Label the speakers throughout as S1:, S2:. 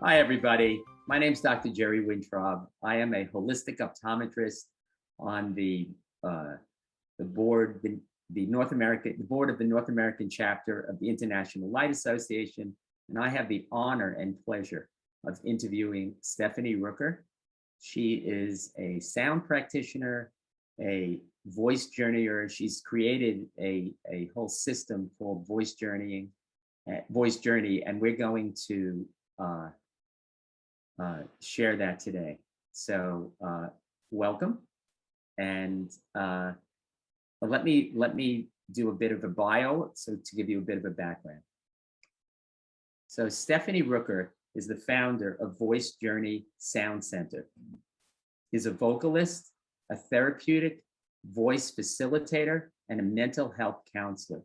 S1: Hi, everybody. My name is Dr. Jerry Wintrob. I am a holistic optometrist on the board, the board of the North American chapter of the International Light Association, and I have the honor and pleasure of interviewing Stephanie Rooker. She is a sound practitioner, a voice journeyer. She's created a whole system called Voice Journey, and we're going to share that today. So welcome, and let me do a bit of a bio, so to give you a bit of a background. So Stephanie Rooker is the founder of Voice Journey Sound Center. Is a vocalist, a therapeutic voice facilitator, and a mental health counselor.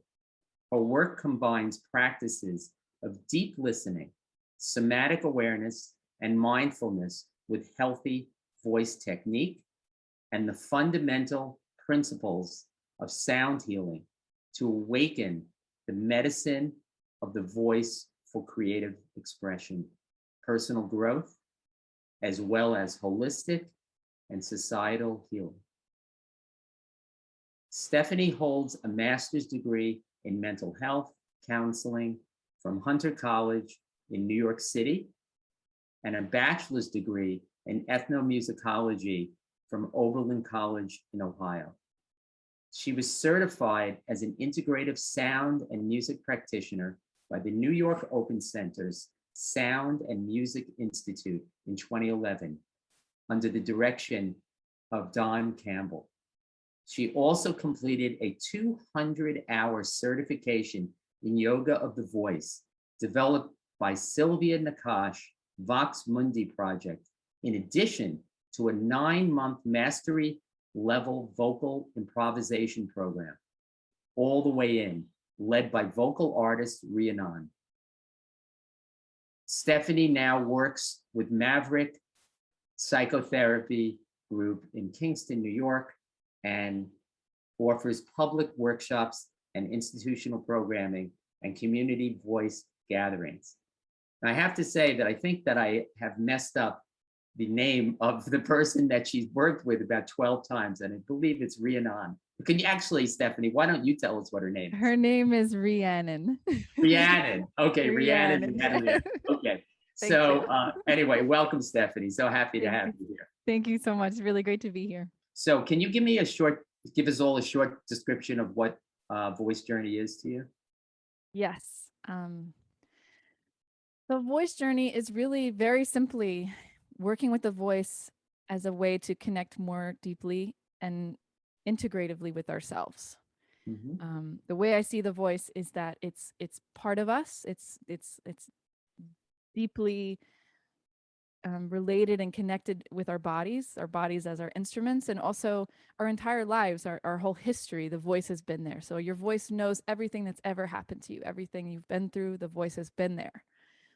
S1: Her work combines practices of deep listening, somatic awareness, and mindfulness with healthy voice technique and the fundamental principles of sound healing to awaken the medicine of the voice for creative expression, personal growth, as well as holistic and societal healing. Stephanie holds a master's degree in mental health counseling from Hunter College in New York City and a bachelor's degree in ethnomusicology from Oberlin College in Ohio. She was certified as an integrative sound and music practitioner by the New York Open Center's Sound and Music Institute in 2011 under the direction of Don Campbell. She also completed a 200-hour certification in yoga of the voice developed by Sylvia Nakash Vox Mundi project, in addition to a 9-month mastery level vocal improvisation program, all the way in, led by vocal artist Rhiannon. Stephanie now works with Maverick Psychotherapy Group in Kingston, New York, and offers public workshops and institutional programming and community voice gatherings. And I have to say that I think that I have messed up the name of the person that she's worked with about 12 times, and I believe it's Rhiannon. Can you actually, Stephanie, why don't you tell us what her name is?
S2: Her name is Rhiannon.
S1: Rhiannon. Okay, Rhiannon. Okay. So anyway, welcome, Stephanie. So happy to have you here.
S2: Thank you so much. It's really great to be here.
S1: So can you give us all a short description of what Voice Journey is to you?
S2: Yes. The Voice Journey is really very simply working with the voice as a way to connect more deeply and integratively with ourselves. Mm-hmm. The way I see the voice is that it's part of us. It's deeply related and connected with our bodies as our instruments, and also our entire lives, our whole history. The voice has been there. So your voice knows everything that's ever happened to you, everything you've been through, the voice has been there.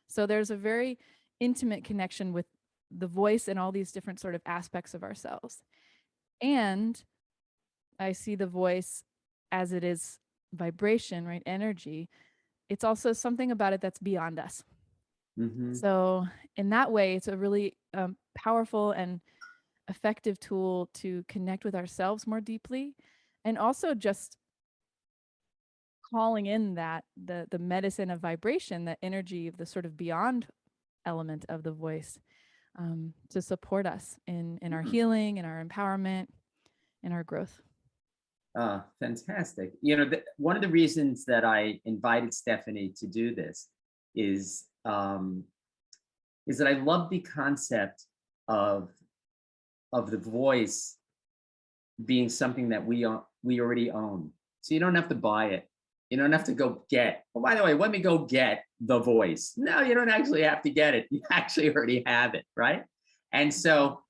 S2: So there's a very intimate connection with the voice and all these different sort of aspects of ourselves. And I see the voice as it is vibration, right? Energy. It's also something about it that's beyond us. Mm-hmm. So in that way, it's a really powerful and effective tool to connect with ourselves more deeply, and also just calling in that the medicine of vibration, the energy of the sort of beyond element of the voice, to support us in our healing, in our empowerment, in our growth.
S1: Fantastic. You know, one of the reasons that I invited Stephanie to do this is that I love the concept of the voice being something that we already own. So you don't have to buy it. You don't have to go get. Oh, by the way, let me go get the voice. No, you don't actually have to get it. You actually already have it, right? And so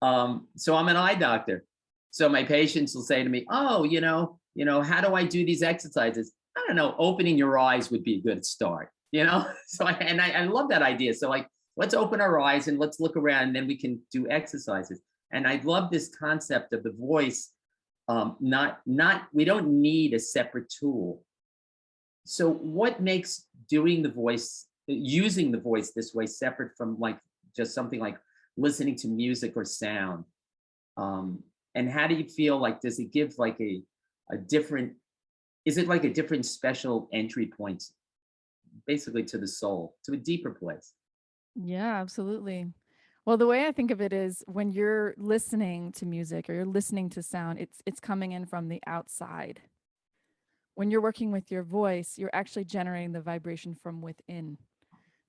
S1: I'm an eye doctor. So my patients will say to me, "Oh, you know, how do I do these exercises?" I don't know. Opening your eyes would be a good start. So I love that idea. So like, let's open our eyes and let's look around, and then we can do exercises. And I love this concept of the voice. We don't need a separate tool. So what makes doing the voice using the voice this way, separate from like just something like listening to music or sound? And how do you feel like, does it give like a different, is it like a different special entry point basically to the soul, to a deeper place?
S2: Yeah, absolutely. Well, the way I think of it is when you're listening to music or you're listening to sound, it's coming in from the outside. When you're working with your voice, you're actually generating the vibration from within.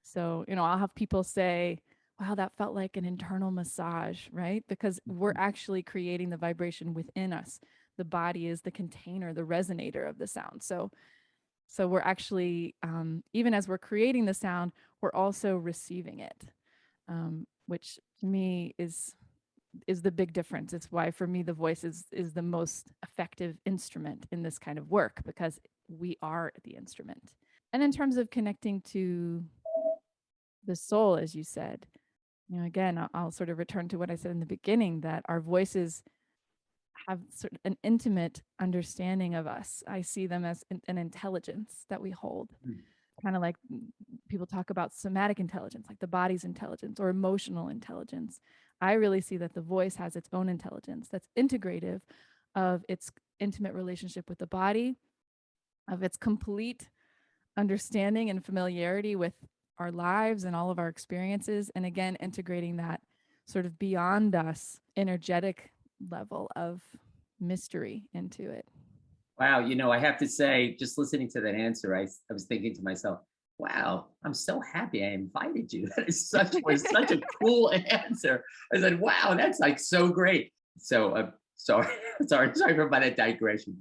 S2: So, I'll have people say, wow, that felt like an internal massage, right? Because we're actually creating the vibration within us. The body is the container, the resonator of the sound. So we're actually, even as we're creating the sound, we're also receiving it, which to me is the big difference. It's why for me the voice is the most effective instrument in this kind of work, because we are the instrument. And in terms of connecting to the soul, as you said, again, I'll sort of return to what I said in the beginning, that our voices have sort of an intimate understanding of us. I see them as an intelligence that we hold, kind of like people talk about somatic intelligence, like the body's intelligence, or emotional intelligence. I really see that the voice has its own intelligence that's integrative of its intimate relationship with the body, of its complete understanding and familiarity with our lives and all of our experiences. And again, integrating that sort of beyond us energetic level of mystery into it.
S1: Wow, I have to say, just listening to that answer, I was thinking to myself, wow, I'm so happy I invited you. That is was such a cool answer. I said, wow, that's like so great. So sorry, sorry for that digression,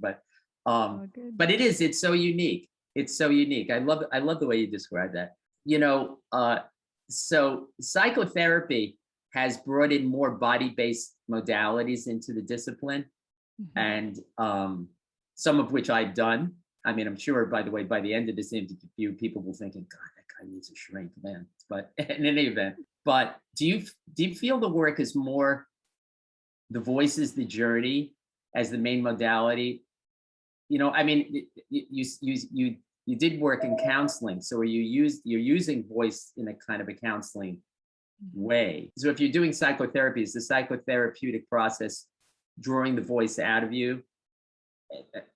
S2: Oh, good.
S1: but it's so unique. It's so unique. I love the way you describe that. You know, so psychotherapy has brought in more body-based modalities into the discipline,
S2: Mhm.
S1: and some of which I've done. I mean, I'm sure, by the way, by the end of this interview, people will thinking, God, that guy needs a shrink, man. But in any event, but do you feel the work is more the voice is the journey as the main modality? I mean, you did work in counseling, so you're using voice in a kind of a counseling
S2: Mhm.
S1: way. So if you're doing psychotherapy, is the psychotherapeutic process drawing the voice out of you,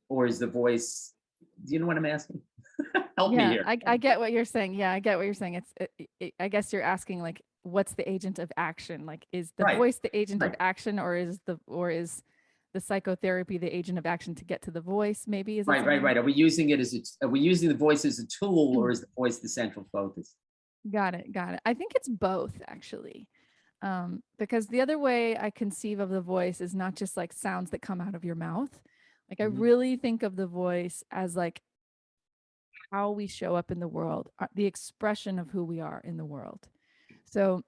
S1: or is the voice? Do you know what I'm asking? Help me
S2: Yeah,
S1: here.
S2: I get what you're saying. Yeah, I get what you're saying. I guess you're asking like, what's the agent of action? Like, is the
S1: Right,
S2: voice the agent of
S1: right,
S2: action, or is the psychotherapy the agent of action to get to the voice? Maybe is that
S1: right.
S2: something?
S1: Are we using it as are we using the voice as a tool, or is the voice the central focus?
S2: Got it. Got it. I think it's both actually. Because the other way I conceive of the voice is not just like sounds that come out of your mouth. Like I
S1: Mhm.
S2: really think of the voice as like how we show up in the world, the expression of who we are in the world. So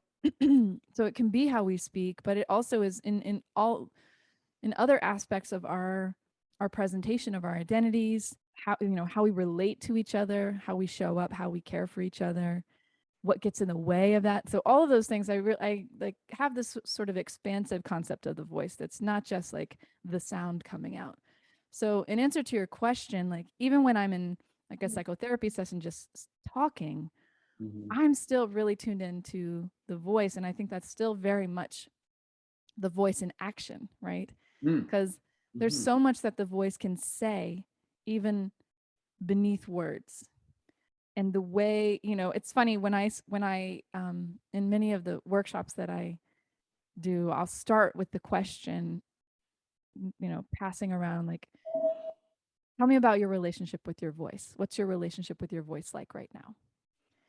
S2: so it can be how we speak, but it also is in other aspects of our presentation of our identities, how we relate to each other, how we show up, how we care for each other, what gets in the way of that. So all of those things, I like have this sort of expansive concept of the voice that's not just like the sound coming out. So in answer to your question, like even when I'm in like a psychotherapy session just talking,
S1: Mhm.
S2: I'm still really tuned into the voice, and I think that's still very much the voice in action, right?
S1: Mm,
S2: Because there's
S1: mhm.
S2: so much that the voice can say even beneath words. And the way, it's funny when I in many of the workshops that I do, I'll start with the question, passing around like, tell me about your relationship with your voice. What's your relationship with your voice like right now?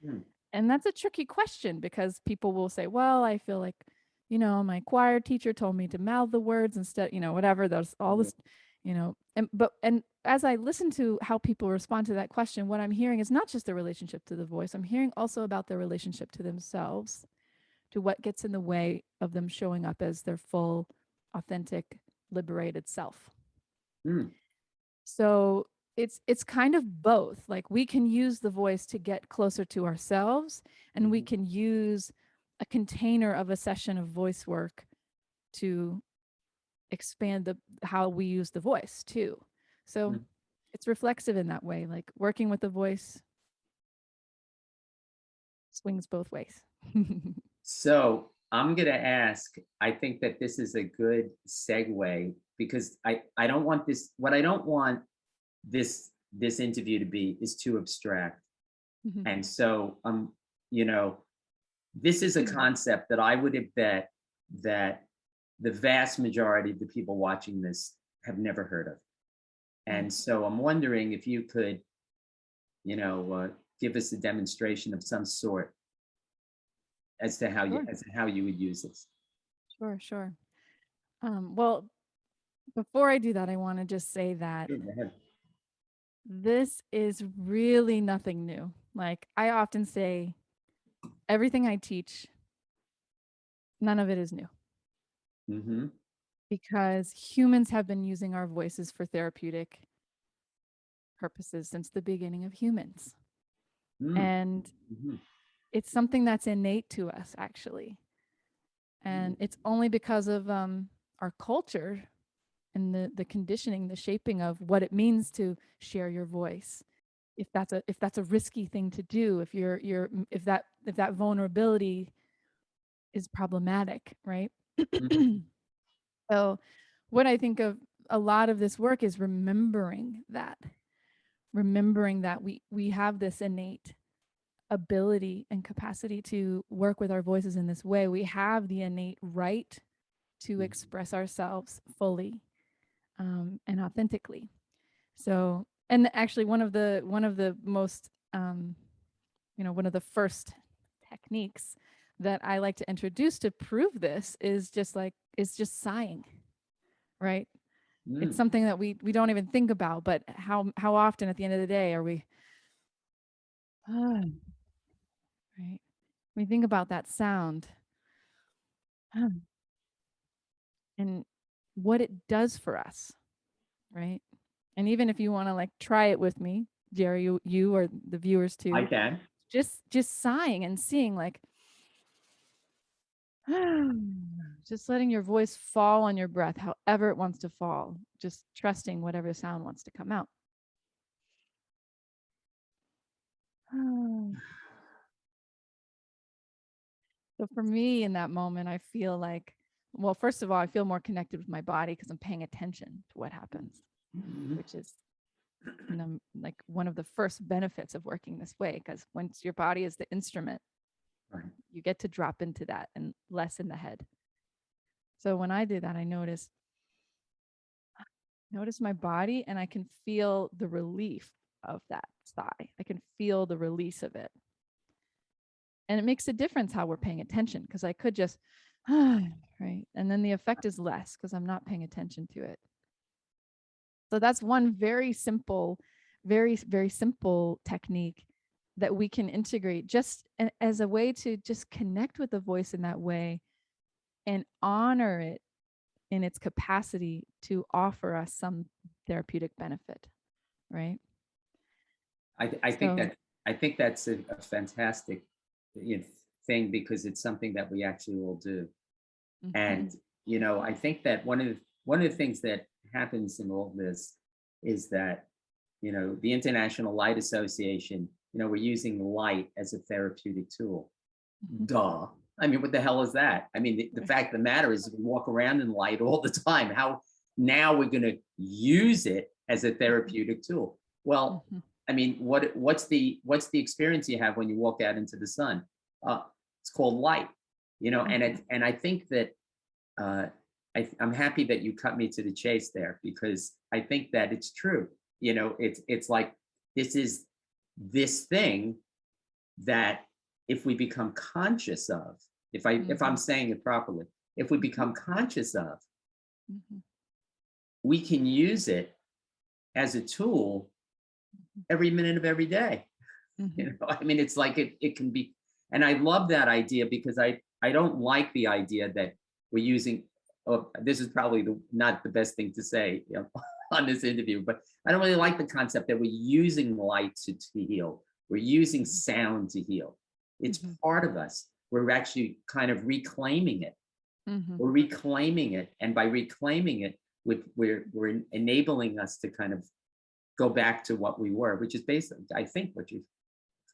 S1: Mm,
S2: And that's a tricky question because people will say, well, I feel like, my choir teacher told me to mouth the words instead, whatever, there's all
S1: mhm.
S2: this, and as I listen to how people respond to that question, what I'm hearing is not just their relationship to the voice. I'm hearing also about their relationship to themselves, to what gets in the way of them showing up as their full, authentic, liberated self.
S1: Mm,
S2: So it's kind of both. Like we can use the voice to get closer to ourselves, and we
S1: mhm,
S2: can use a container of a session of voice work to expand the how we use the voice too. So
S1: mm.
S2: it's reflexive in that way, like working with the voice Swings both ways.
S1: So I'm going to ask, I think that this is a good segue because I don't want this, what I don't want this interview to be is too abstract.
S2: Mhm.
S1: And so, you know, this is a concept that I would have bet that the vast majority of the people watching this have never heard of. And so I'm wondering if you could, give us a demonstration of some sort as to
S2: Sure,
S1: how you would use this.
S2: sure, sure. Well, before I do that, I want to just say that
S1: Sure, go ahead.
S2: this is really nothing new. Like I often say, everything I teach, none of it is new
S1: Mm-hmm.
S2: because humans have been using our voices for therapeutic purposes since the beginning of humans. And
S1: Mm-hmm.
S2: it's something that's innate to us, actually. And it's only because of our culture and the conditioning, the shaping of what it means to share your voice. If that's a risky thing to do, if that vulnerability is problematic, right?
S1: Mm-hmm.
S2: So what I think of a lot of this work is remembering that we have this innate ability and capacity to work with our voices in this way. We have the innate right to express ourselves fully and authentically. So, and actually, one of the most, one of the first techniques that I like to introduce to prove this is just sighing, right? It's
S1: Mm.
S2: something that we don't even think about, but how often at the end of the day are we, right? We think about that sound and what it does for us, right? And even if you want to like try it with me, Jerry, you or the viewers
S1: I
S2: too,
S1: can.
S2: just sighing and seeing like just letting your voice fall on your breath however it wants to fall, just trusting whatever sound wants to come out. So for me in that moment, I feel like, well, first of all, I feel more connected with my body because I'm paying attention to what happens,
S1: Mhm.
S2: which is, like one of the first benefits of working this way, because once your body is the instrument,
S1: Right.
S2: you get to drop into that and less in the head. So when I do that, I notice my body and I can feel the relief of that sigh. I can feel the release of it. And it makes a difference how we're paying attention because I could just, right. And then the effect is less because I'm not paying attention to it. So that's one very simple, very, very simple technique that we can integrate just as a way to just connect with the voice in that way and honor it in its capacity to offer us some therapeutic benefit, right?
S1: I think
S2: So,
S1: that I think that's a fantastic you know, thing because it's something that we actually will do.
S2: mhm,
S1: And I think that one of the things that happens in all this is that the International Light Association, we're using light as a therapeutic tool.
S2: mhm,
S1: Duh. I mean, what the hell is that? I mean, the
S2: right,
S1: fact of the matter is we walk around in light all the time. How now we're going to use it as a
S2: mhm,
S1: therapeutic tool? Well,
S2: mhm,
S1: I mean, what's the experience you have when you walk out into the sun? Uh, it's called light,
S2: mhm,
S1: and I think that uh, I'm happy that you cut me to the chase there because I think that it's true. It's like this is this thing that if we become conscious of, if I'm
S2: mhm,
S1: saying it properly, if we
S2: mhm,
S1: become conscious of,
S2: mhm,
S1: we can use it as a tool every minute of every day.
S2: mhm,
S1: I mean, it's like it can be, and I love that idea because I don't like the idea that we're using. Oh, this is probably not the best thing to say on this interview, but I don't really like the concept that we're using light to heal. We're using sound to heal. It's
S2: mhm,
S1: part of us. We're actually kind of reclaiming it.
S2: mhm.
S1: We're reclaiming it, and by reclaiming it, we're enabling us to kind of go back to what we were, which is basically, I think, what you're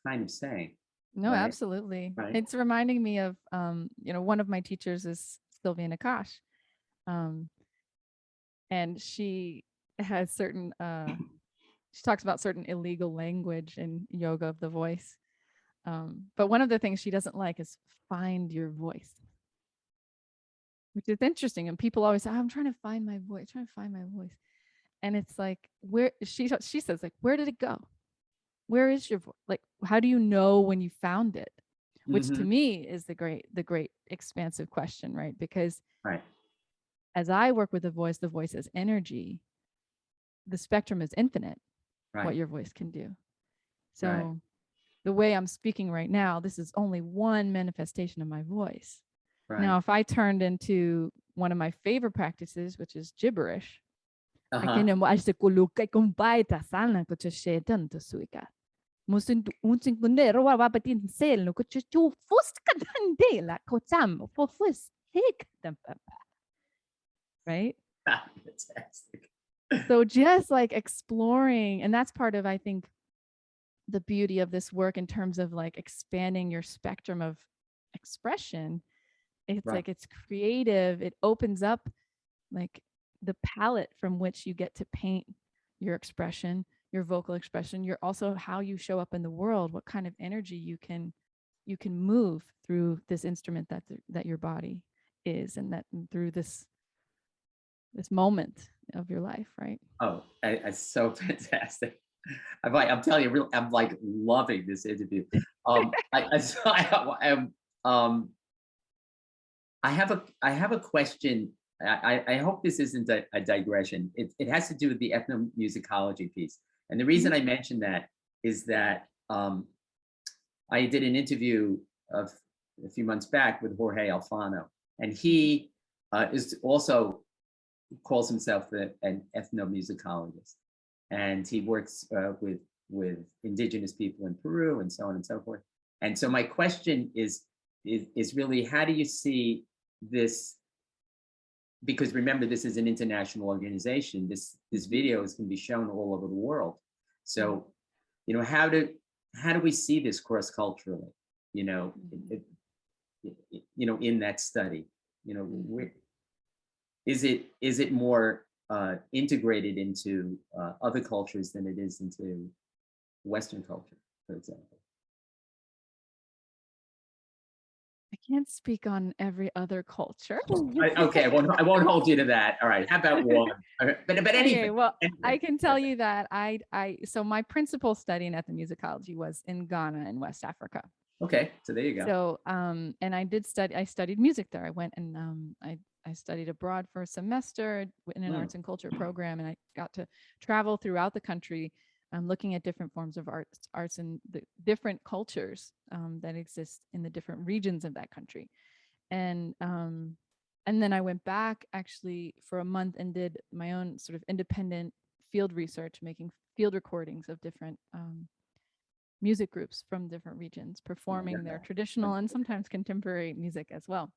S1: kind of saying.
S2: No,
S1: right?
S2: absolutely.
S1: Right.
S2: It's reminding me of, one of my teachers is Sylvia Nakash. Um, and she has certain, she talks about certain illegal language in yoga of the voice. But one of the things she doesn't like is find your voice, which is interesting. And people always say, I'm trying to find my voice, trying to find my voice. And it's like, where she says, like, where did it go? Where is your voice? Like, how do you know when you found it? Which to
S1: Mm-hmm.
S2: me is the great expansive question, right? Because
S1: Right.
S2: as I work with the voice is energy. The spectrum is infinite, what
S1: Right.
S2: your voice can do.
S1: Right.
S2: So the way I'm speaking right now, this is only one manifestation of my voice.
S1: Right.
S2: Now, if I turned into one of my favorite practices, which is gibberish, I
S1: Uh-huh.
S2: can musin unsin kundero wa wapatin sel no kuchu fust kadandela kotam for fust take them, right?
S1: Fantastic.
S2: So just like exploring, and that's part of, I think, the beauty of this work in terms of like expanding your spectrum of expression. It's
S1: Right.
S2: like it's creative. It opens up like the palette from which you get to paint your expression, your vocal expression. You're also how you show up in the world, what kind of energy you can move through this instrument that your body is, and that through this moment of your life, right?
S1: Oh, it's so fantastic. I'm telling you, really, I'm like loving this interview. So I have a question. I hope this isn't a digression. It has to do with the ethnomusicology piece. And the reason
S2: Mhm.
S1: I mentioned that is that I did an interview of a few months back with Jorge Alfano, and he is also calls himself an ethnomusicologist, and he works with indigenous people in Peru and so on and so forth. And so my question is really, how do you see this? Because remember, this is an international organization. This video is going to be shown all over the world. So, how do we see this cross culturally? You know, in that study, where, is it more integrated into other cultures than it is into Western culture, for example?
S2: I can't speak on every other culture.
S1: Okay, I won't hold you to that. All right, how about one? Okay, but
S2: Okay,
S1: anything,
S2: well, I
S1: anything.
S2: can tell you that so my principal study in ethnomusicology was in Ghana in West Africa.
S1: Okay, so there you go.
S2: So, and I studied music there. I went and I studied abroad for a semester in an arts and culture program, and I got to travel throughout the country, looking at different forms of arts and the different cultures that exist in the different regions of that country. And then I went back actually for a month and did my own sort of independent field research, making field recordings of different music groups from different regions performing their traditional and sometimes contemporary music as well.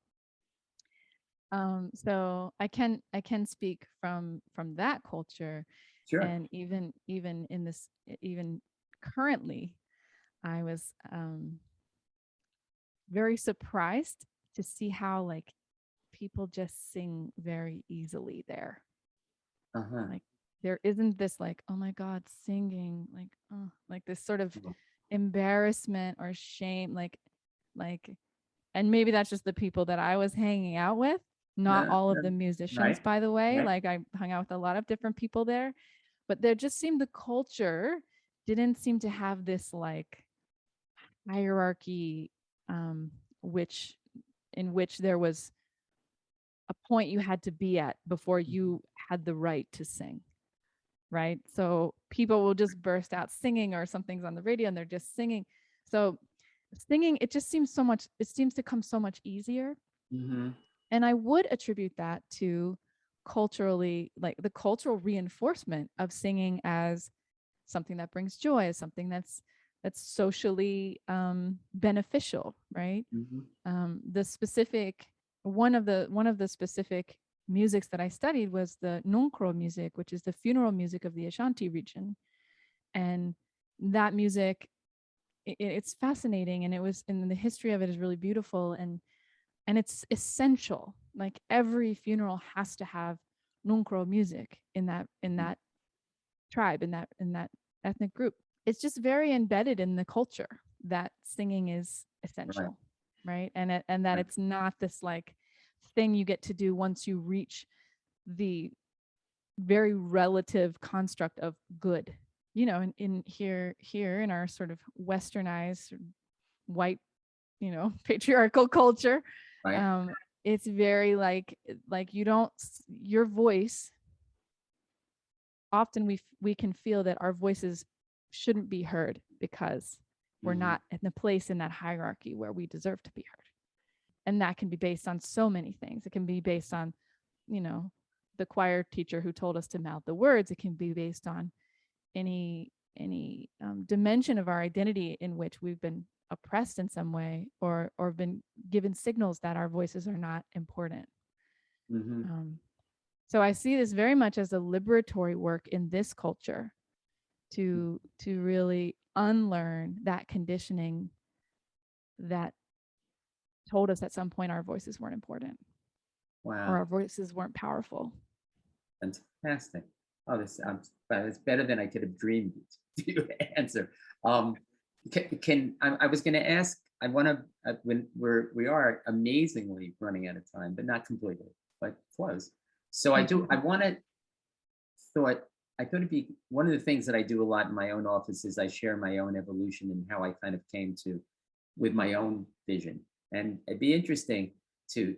S2: So I can speak from that culture,
S1: Sure.
S2: and even in this, even currently, I was very surprised to see how like people just sing very easily there.
S1: Uh-huh.
S2: Like there isn't this like, oh my God, singing, like this sort of embarrassment or shame, like, and maybe that's just the people that I was hanging out with, not
S1: No,
S2: all of
S1: no,
S2: the musicians,
S1: right,
S2: by the way.
S1: right.
S2: Like I hung out with a lot of different people there, but there just seemed the culture didn't seem to have this like hierarchy, um, which in which there was a point you had to be at before you had the right to sing, right? So people will just burst out singing, or something's on the radio and they're just singing. So singing, it just seems so much, it seems to come so much easier.
S1: Mm-hmm.
S2: And I would attribute that to culturally, like the cultural reinforcement of singing as something that brings joy, as something that's socially beneficial, right?
S1: Mm-hmm.
S2: The specific one of the specific musics that I studied was the Nunkro music, which is the funeral music of the Ashanti region. And that music it's fascinating, and the history of it is really beautiful, and it's essential. Like every funeral has to have nuncro music in that tribe, in that ethnic group. It's just very embedded in the culture that singing is
S1: Right.
S2: essential, right? And that
S1: Right.
S2: it's not this like thing you get to do once you reach the very relative construct of good. In here in our sort of westernized white, patriarchal culture,
S1: Right.
S2: um, it's very like you don't your voice. Often we can feel that our voices shouldn't be heard because we're
S1: Mhm.
S2: not in the place in that hierarchy where we deserve to be heard. And that can be based on so many things. It can be based on, you know, the choir teacher who told us to mouth the words. It can be based on any dimension of our identity in which we've been oppressed in some way, or been given signals that our voices are not important.
S1: Mhm.
S2: Um, so I see this very much as a liberatory work in this culture to really unlearn that conditioning that told us at some point our voices weren't important or
S1: Wow.
S2: our voices weren't powerful.
S1: Fantastic. Oh, it's better than I could have dreamed to answer. I was going to ask. I want to when we are amazingly running out of time, but not completely, but close. So I do. I want to thought I thought it'd be one of the things that I do a lot in my own office is I share my own evolution and how I kind of came to with my own vision. And it'd be interesting to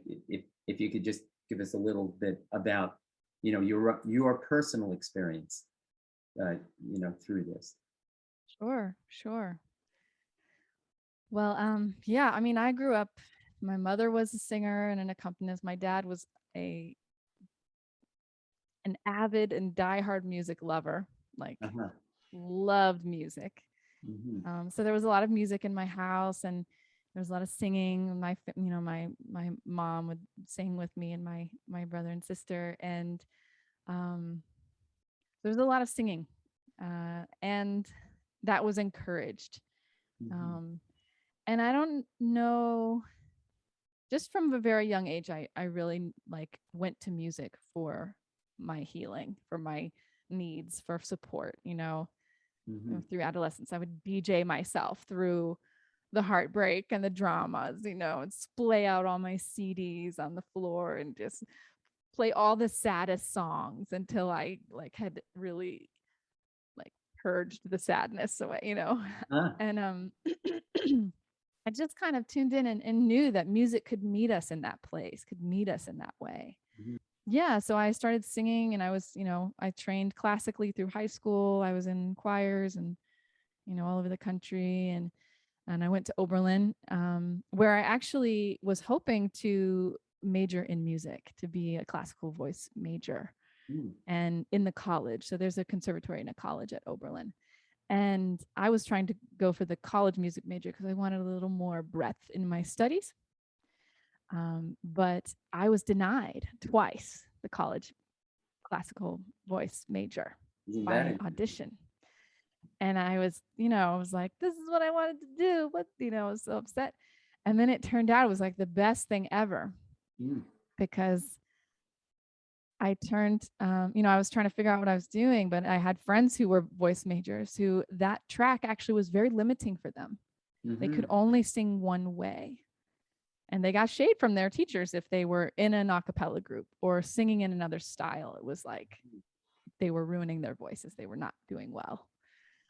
S1: if you could just give us a little bit about your personal experience through this.
S2: Sure. Well, yeah, I mean, I grew up, my mother was a singer and an accompanist. My dad was a an avid and diehard music lover, like
S1: Uh-huh.
S2: loved music.
S1: Hmm.
S2: So there was a lot of music in my house, and there was a lot of singing. My mom would sing with me and my brother and sister, and um, there was a lot of singing, and that was encouraged.
S1: Hmm.
S2: Um, and I don't know, just from a very young age, I really like went to music for my healing, for my needs, for support.
S1: Hmm.
S2: Through adolescence, I would DJ myself through the heartbreak and the dramas, and splay out all my CDs on the floor and just play all the saddest songs until I like had really like purged the sadness away.
S1: Ah.
S2: And I just kind of tuned in and knew that music could meet us in that place, could meet us in that way.
S1: Mhm.
S2: Yeah, so I started singing, and I trained classically through high school. I was in choirs and all over the country, and I went to Oberlin, where I actually was hoping to major in music, to be a classical voice major,
S1: Mm.
S2: and in the college. So there's a conservatory and a college at Oberlin. And I was trying to go for the college music major because I wanted a little more breadth in my studies. But I was denied twice the college classical voice major
S1: Isn't that
S2: by audition. And I was like, this is what I wanted to do. I was so upset. And then it turned out it was like the best thing ever,
S1: mm.
S2: because I was trying to figure out what I was doing, but I had friends who were voice majors who that track actually was very limiting for them. They could
S1: Mhm.
S2: only sing one way. And they got shade from their teachers if they were in an a cappella group or singing in another style. It was like they were ruining their voices. They were not doing well.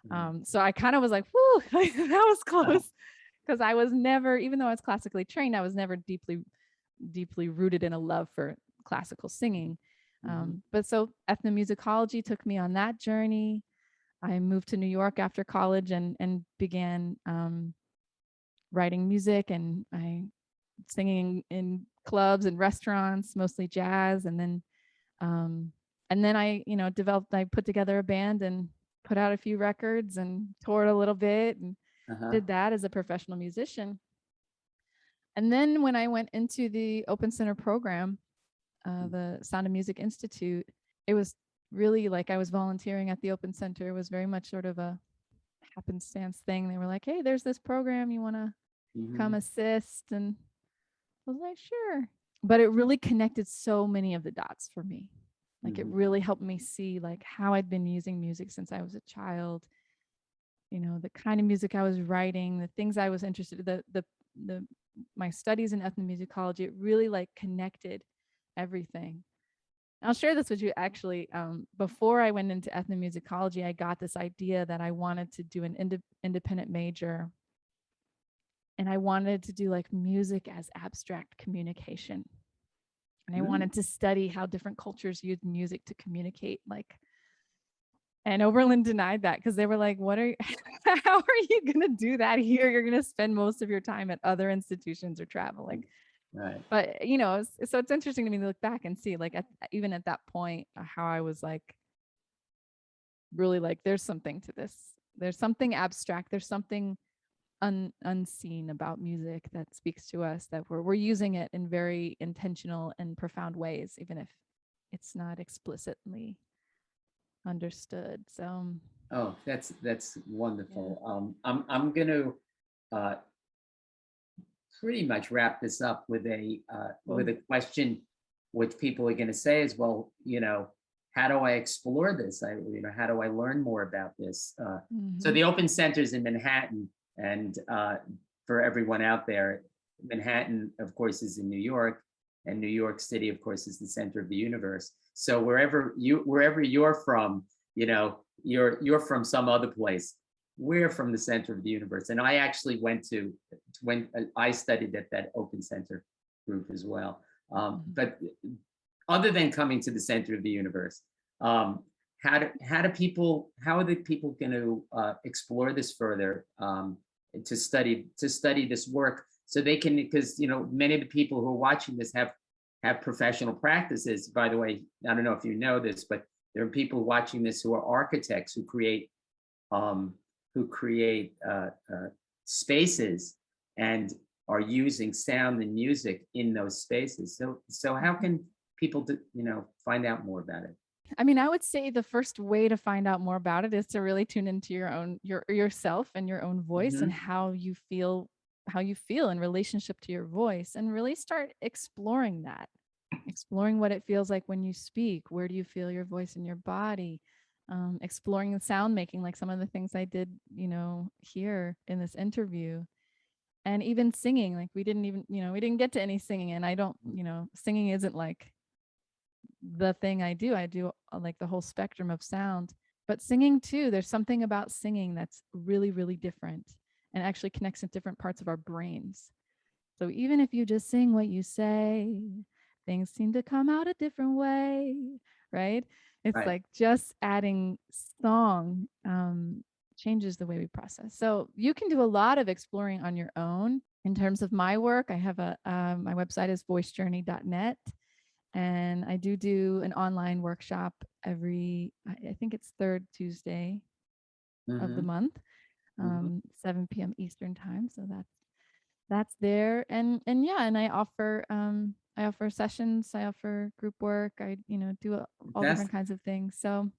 S1: Mm.
S2: So I kind of was like, whoo, that was
S1: Ah.
S2: close. Because I was never, even though I was classically trained, I was never deeply rooted in a love for classical singing.
S1: Mhm.
S2: But so ethnomusicology took me on that journey. I moved to New York after college and began writing music, and I singing in clubs and restaurants, mostly jazz. Um, and then I put together a band and put out a few records and toured a little bit and
S1: Uh-huh.
S2: did that as a professional musician. And then when I went into the Open Center program, the Sound of Music Institute, it was really like I was volunteering at the Open Center. It was very much sort of a happenstance thing. They were like, hey, there's this program, you want to come assist? And I was like, sure. But it really connected so many of the dots for me. Like it really helped me see like how I'd been using music since I was a child, you know, the kind of music I was writing, the things I was interested in, the my studies in ethnomusicology. It really like connected everything. I'll share this with you actually. Before I went into ethnomusicology, I got this idea that I wanted to do an independent major, and I wanted to do like music as abstract communication. And I wanted to study how different cultures use music to communicate. Like, and Oberlin denied that because they were like, what are you, how are you going to do that here? You're going to spend most of your time at other institutions or traveling.
S1: Right.
S2: But, you know, so it's interesting to me to look back and see, like, even at that point, how I was like, really like, there's something to this. There's something abstract. There's something unseen about music that speaks to us, that we're using it in very intentional and profound ways, even if it's not explicitly understood. So
S1: oh, that's wonderful. I'm going to pretty much wrap this up with a question, which people are going to say is, well, you know, how do I explore this? How do I learn more about this? So the Open Center's in Manhattan, and for everyone out there, Manhattan, of course, is in New York, and New York City, of course, is the center of the universe. So wherever you're from, you know, you're from some other place. We're from the center of the universe. And I actually when I studied at that Open Center group as well. But other than coming to the center of the universe, how are the people going to explore this further, to study this work, so they can, because, you know, many of the people who are watching this have professional practices. By the way, I don't know if you know this, but there are people watching this who are architects who create spaces and are using sound and music in those spaces. So how can people find out more about it?
S2: I mean, I would say the first way to find out more about it is to really tune into yourself and your own voice, and how you feel in relationship to your voice, and really start exploring that. Exploring what it feels like when you speak. Where do you feel your voice in your body? Exploring the sound making, like some of the things I did, you know, here in this interview. And even singing, like we didn't get to any singing, and I don't, you know, singing isn't like the thing I do. I do like the whole spectrum of sound, but singing too, there's something about singing that's really, really different and actually connects with different parts of our brains. So even if you just sing what you say, things seem to come out a different way, right? It's
S1: Right.
S2: like just adding song changes the way we process. So you can do a lot of exploring on your own. In terms of my work, I have my website is voicejourney.net. And I do an online workshop every, I think it's third Tuesday of the month, 7 p.m. Eastern time. So that's there. And yeah, and I offer sessions, I offer group work, I, you know, do all different kinds of things. So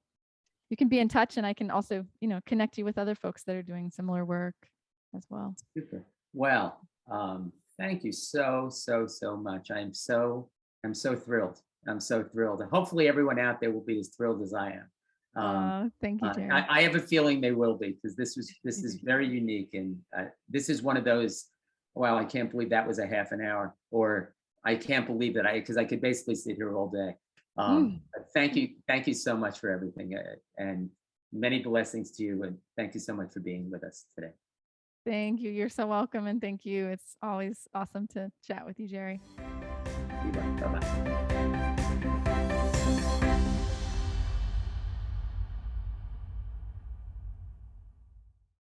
S2: you can be in touch, and I can also, you know, connect you with other folks that are doing similar work as well.
S1: Super. Well, thank you so much. I'm so thrilled. I'm so thrilled. And hopefully everyone out there will be as thrilled as I am.
S2: Thank you, Jerry.
S1: I have a feeling they will be, because this is very unique, and this is one of those. Wow, I can't believe that was a half an hour, or I can't believe that because I could basically sit here all day. But thank you so much for everything, and many blessings to you, and thank you so much for being with us today.
S2: Thank you. You're so welcome, and thank you. It's always awesome to chat with you, Jerry.
S1: Bye-bye.